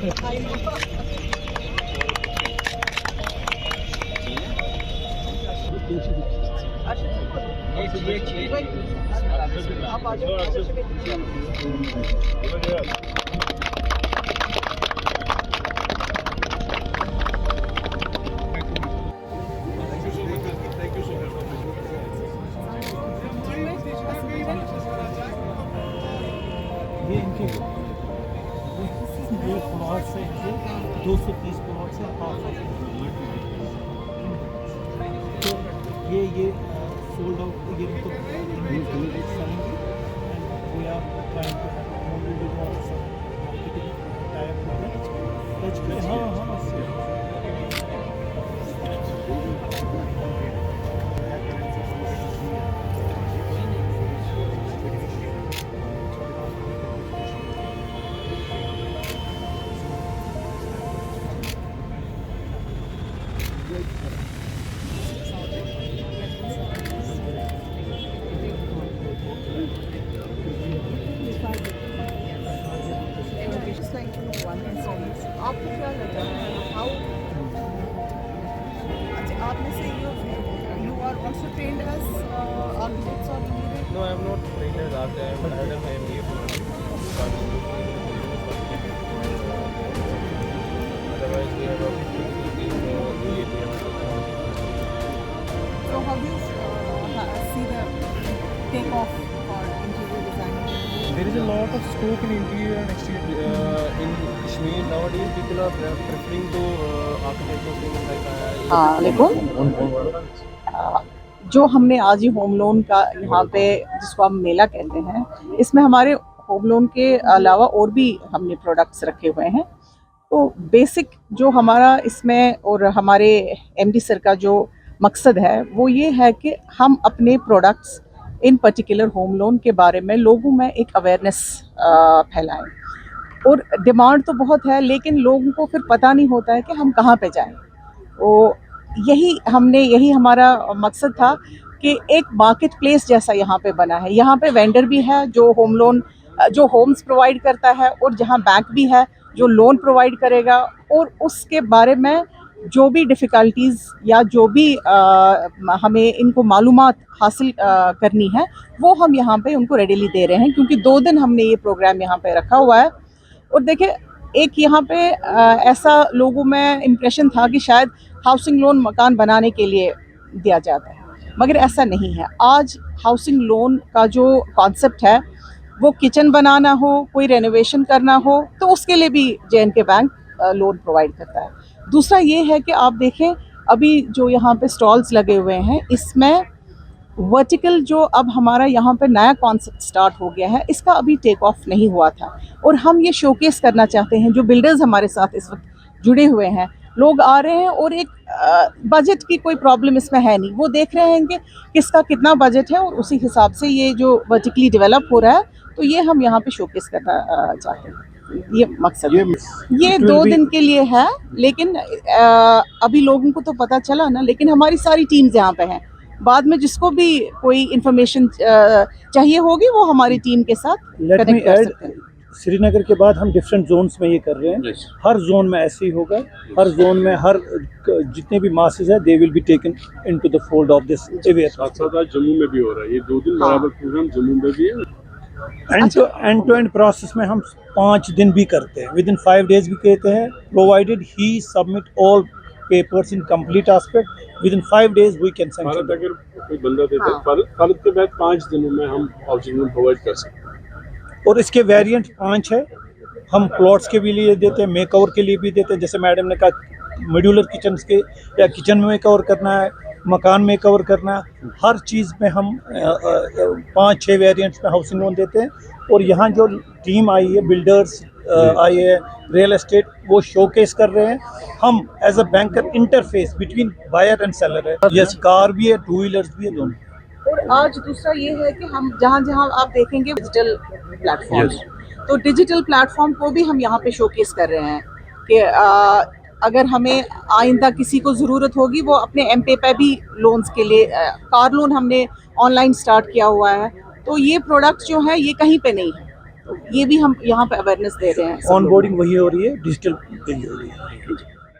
ये इनके ये प्लॉट से 230 प्लॉट से हाफ है। तो ये सोल्ड आउट, ये तो selling and we are trying to have more marketing type touch. हाँ हाँ आपको क्या लग रहा है हाउ अच्छा आप में से you are also trained as architects or engineers? No, I am not trained as architect. I have an MBA otherwise we have a So how do you see the takeoff for interior designing? There is a lot of scope in interior and exterior. In Kashmir nowadays, people are preferring to architectural things like. जो हमने आज ही home loan का यहाँ पे जिसको हम मेला कहते हैं, इसमें हमारे होम लोन के अलावा और भी हमने प्रोडक्ट्स रखे हुए हैं। तो बेसिक जो हमारा इसमें और हमारे एमडी सर का जो मकसद है वो ये है कि हम अपने products in particular home loan के बारे में लोगों में एक अवेयरनेस फैलाएं। और डिमांड तो बहुत है लेकिन लोगों को फिर पता नहीं होता है कि हम कहाँ पे जाएं। तो यही हमारा मकसद था कि एक मार्केट प्लेस जैसा यहाँ पे बना है। यहाँ पे वेंडर भी है जो होम लोन जो होम्स प्रोवाइड करता है और जहाँ बैंक भी है जो लोन प्रोवाइड करेगा, और उसके बारे में जो भी डिफ़िकल्टीज़ या जो भी हमें इनको मालूमात हासिल करनी है वो हम यहाँ पे उनको रेडीली दे रहे हैं, क्योंकि 2 दिन हमने ये प्रोग्राम यहाँ पे रखा हुआ है। और देखिए एक यहाँ पे ऐसा लोगों में इम्प्रेशन था कि शायद हाउसिंग लोन मकान बनाने के लिए दिया जाता है, मगर ऐसा नहीं है। आज हाउसिंग लोन का जो कॉन्सेप्ट है वो किचन बनाना हो, कोई रेनोवेशन करना हो, तो उसके लिए भी जे&के बैंक लोन प्रोवाइड करता है। दूसरा ये है कि आप देखें अभी जो यहाँ पे स्टॉल्स लगे हुए हैं इसमें वर्टिकल जो अब हमारा यहाँ पे नया कॉन्सेप्ट स्टार्ट हो गया है, इसका अभी टेक ऑफ नहीं हुआ था और हम ये शोकेस करना चाहते हैं। जो बिल्डर्स हमारे साथ इस वक्त जुड़े हुए हैं, लोग आ रहे हैं और एक बजट की कोई प्रॉब्लम इसमें है नहीं, वो देख रहे हैं कि किसका कितना बजट है और उसी हिसाब से ये जो वर्टिकली डेवलप हो रहा है, तो ये हम यहाँ पे शोकेस करना चाहते हैं। ये मकसद है। ये 2 दिन के लिए है, लेकिन अभी लोगों को तो पता चला ना, लेकिन हमारी सारी टीम्स यहाँ पे हैं। बाद में जिसको भी कोई इंफॉर्मेशन चाहिए होगी वो हमारी टीम के साथ कनेक्ट कर सकते हैं। श्रीनगर के बाद हम डिफरेंट जोन्स में ये कर रहे हैं। हर जोन में ऐसे ही होगा। हर जोन में हर जितने भी मासेस है they will be taken into the fold of this aware. साथ-साथ आज जम्मू में भी हो रहा है, ये 2 दिन बराबर प्रोग्राम जम्मू में भी है। एंड टू एंड प्रोसेस में हम 5 दिन भी करते हैं, विद इन 5 days भी कहते हैं, provided he submit all papers in complete aspect, within 5 days we can sanction. अगर कोई बंदा देता है फालिद के बाद 5 दिनों में हम हाउसिंग लोन प्रोवाइड कर सकते हैं। और इसके वेरिएंट 5 है। हम प्लॉट्स के भी लिए देते हैं, मेकओवर के लिए भी देते हैं। जैसे मैडम ने कहा मॉड्यूलर किचन के या किचन में मेकओवर करना है, मकान में कवर करना, हर चीज़ में हम 5-6 वेरिएंट्स में हाउसिंग लोन देते हैं। और यहाँ जो टीम आई है, बिल्डर्स आए हैं, रियल एस्टेट, वो शोकेस कर रहे हैं। हम as a banker interface between buyer and seller है। यस, कार भी है, 2 व्हीलर्स भी है, दोनों। और आज दूसरा ये है कि हम जहाँ आप देखेंगे डिजिटल प्लेटफॉर्म, तो डिजिटल प्लेटफॉर्म को भी हम यहाँ पे शोकेस कर रहे हैं कि अगर हमें आइंदा किसी को ज़रूरत होगी वो अपने एम-पे पे भी लोन्स के लिए कार लोन हमने ऑनलाइन स्टार्ट किया हुआ है। तो ये प्रोडक्ट्स जो है ये कहीं पे नहीं है, तो ये भी हम यहाँ पे अवेयरनेस दे रहे हैं सब ऑन लोगों बोर्डिंग वही हो रही है, डिजिटल वही हो रही है। को।